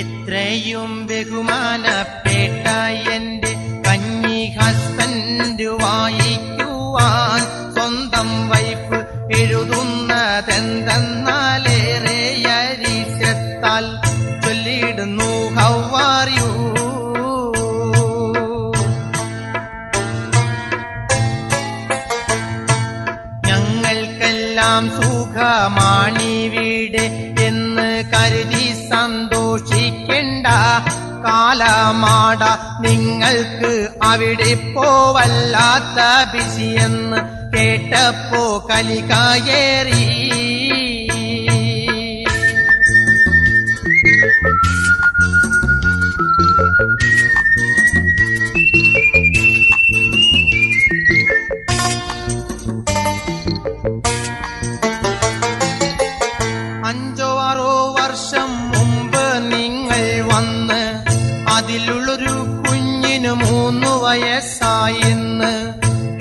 എത്രയും ബഹുമാനപ്പെട്ട എന്റെ കഞ്ഞി ഹസ്ബൻഡ് വായിക്കുവാൻ സ്വന്തം വൈഫ് എഴുതുന്നതെന്തെന്നാലേറെ അരിശത്താൽ ചൊല്ലിടുന്നു ഹൗ ആർ യു. ഞങ്ങൾക്കെല്ലാം സുഖമാണിവിടെ എന്ന് കരുതി സന്തോഷിക്കണ്ട. കാലമാട നിങ്ങൾക്ക് അവിടെ പോവല്ലാത്ത ബിസിയെന്ന് കേട്ടപ്പോ കലികായേറി. അതിലുള്ളൊരു കുഞ്ഞിന് 3 വയസ്സായിന്ന്.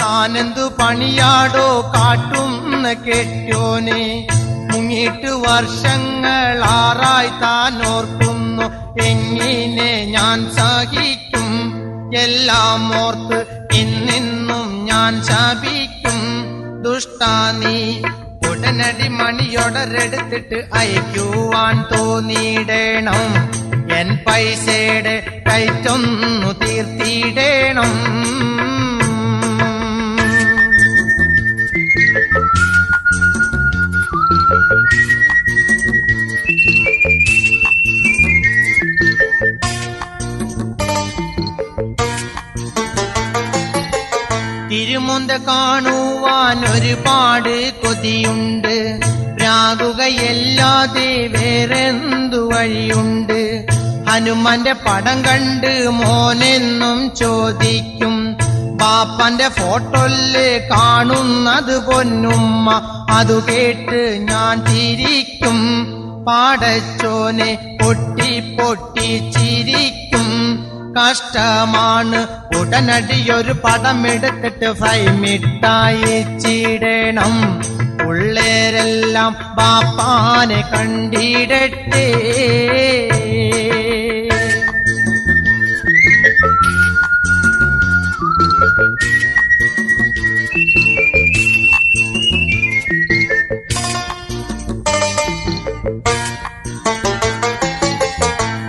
താനെന്തു പണിയാടോ കാട്ടുന്ന കെട്യോനെ, മുങ്ങിട്ട് വർഷങ്ങളാറായി താൻ ഓർക്കുന്നു. എങ്ങനെ ഞാൻ സഹിക്കും, എല്ലാം ഓർത്ത് ഇന്നും ഞാൻ ശപിക്കും. ദുഷ്ടാ നീ ഉടനടി മണിയോടരെടുത്തിട്ട് അയക്കുവാൻ തോന്നിയിടണം. എൻ പൈസയുടെ കയറ്റൊന്നു തീർത്തിടണം. തിരുമുന്ത കാണുവാൻ ഒരുപാട് കൊതിയുണ്ട്. രാകുകയല്ലാതെ വേറെന്തു വഴിയുണ്ട്. ഹനുമാന്റെ പടം കണ്ട് മോനെന്നും ചോദിക്കും. ബാപ്പന്റെ ഫോട്ടോയില് കാണുന്നത് പൊന്നുമ്മ, അതു കേട്ട് ഞാൻ ചിരിക്കും. പാടച്ചോനെ പൊട്ടി പൊട്ടി ചിരിക്കും. കഷ്ടമാണ്, ഉടനടിയൊരു പടമെടുത്തിട്ട് ഫ്രൈമിട്ടയച്ചിടണം. പിള്ളേരെല്ലാം ബാപ്പാനെ കണ്ടിടട്ടെ.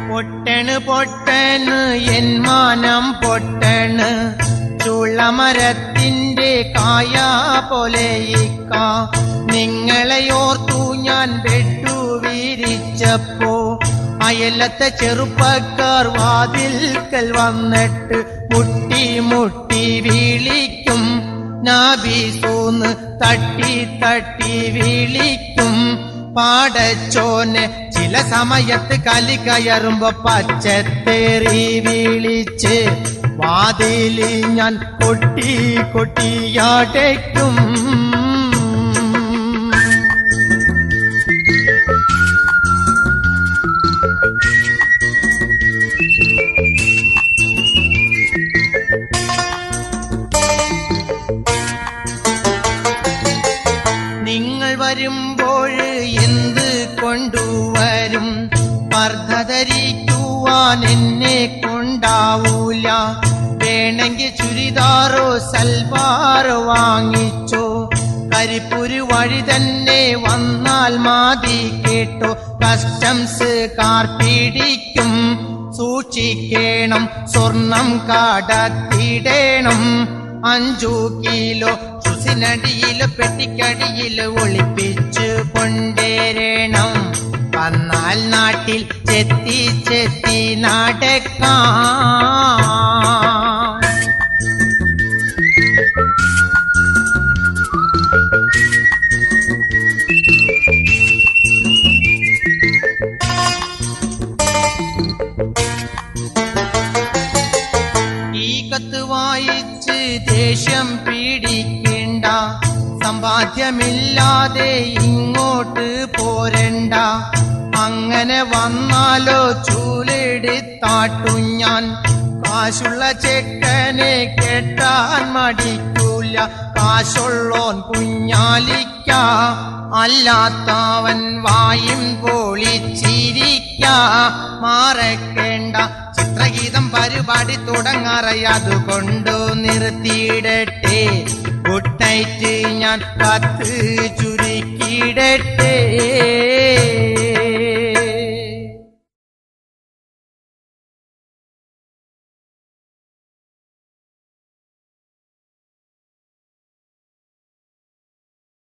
പൊട്ടണ് പൊട്ടണ് എൻ മാനം പൊട്ടണ്, ചുളമരത്തിന്റെ കായ പോലെ ഇക്ക. നിങ്ങളെയോർത്തു ഞാൻ ബെഡു വിരിച്ചപ്പോ അയലത്തെ ചെറുപ്പക്കാർ വാതിൽക്കൽ വന്നിട്ട് മുട്ടി മുട്ടി വിളിക്കും. നാബീസൂന്ന് തട്ടി തട്ടി വിളിക്കും. പാടച്ചോനെ ചില സമയത്ത് കലി കയറുമ്പോ പച്ചത്തേറി വിളിച്ച് വാതില് ഞാൻ കൊട്ടി കൊട്ടിയാടയ്ക്കും. നിങ്ങൾ വരുമ്പോൾ എന്ത് കൊണ്ടുവരും? പർദ്ധധരിക്കുവാൻ എന്നെ കൊണ്ടാവൂല. വേണമെങ്കിൽ ചുരിദാറോ സൽവാറോ വാങ്ങിച്ചോ. കരിപ്പൂര് വഴി തന്നെ വന്നാൽ മതി കേട്ടോ. കസ്റ്റംസ് കാർ പിടിക്കും. സൂക്ഷിക്കണം, സ്വർണം കടത്തിടണം. 5 കിലോ ചുസിനടിയില് പെട്ടിക്കടിയില് ഒളിപ്പിച്ചു കൊണ്ടേരണം. വന്നാൽ നാട്ടിൽ ചെത്തി ചെത്തി നടക്കാം. ഈ കത്ത് വായിച്ച് ദേഷ്യം പിടിക്കണ്ട. സമ്പാദ്യമില്ലാതെ ഇങ്ങോട്ട് പോരണ്ട. അങ്ങനെ വന്നാലോ ചൂലെടുത്താട്ടു ഞാൻ. കാശുള്ള ചെക്കനെ കെട്ടാൻ മടിക്കൂല. കാശുള്ളോൻ കുഞ്ഞാലിക്ക. അല്ലാത്തവൻ വായും പൊളിച്ചിരിക്ക മറക്കേണ്ട. ചിത്രഗീതം പരിപാടി തുടങ്ങാറയതുകൊണ്ടു നിർത്തിയിടട്ടെ. ഗുഡ് നൈറ്റ്, ഞാൻ കത്ത് ചുരുക്കിയിടട്ടെ.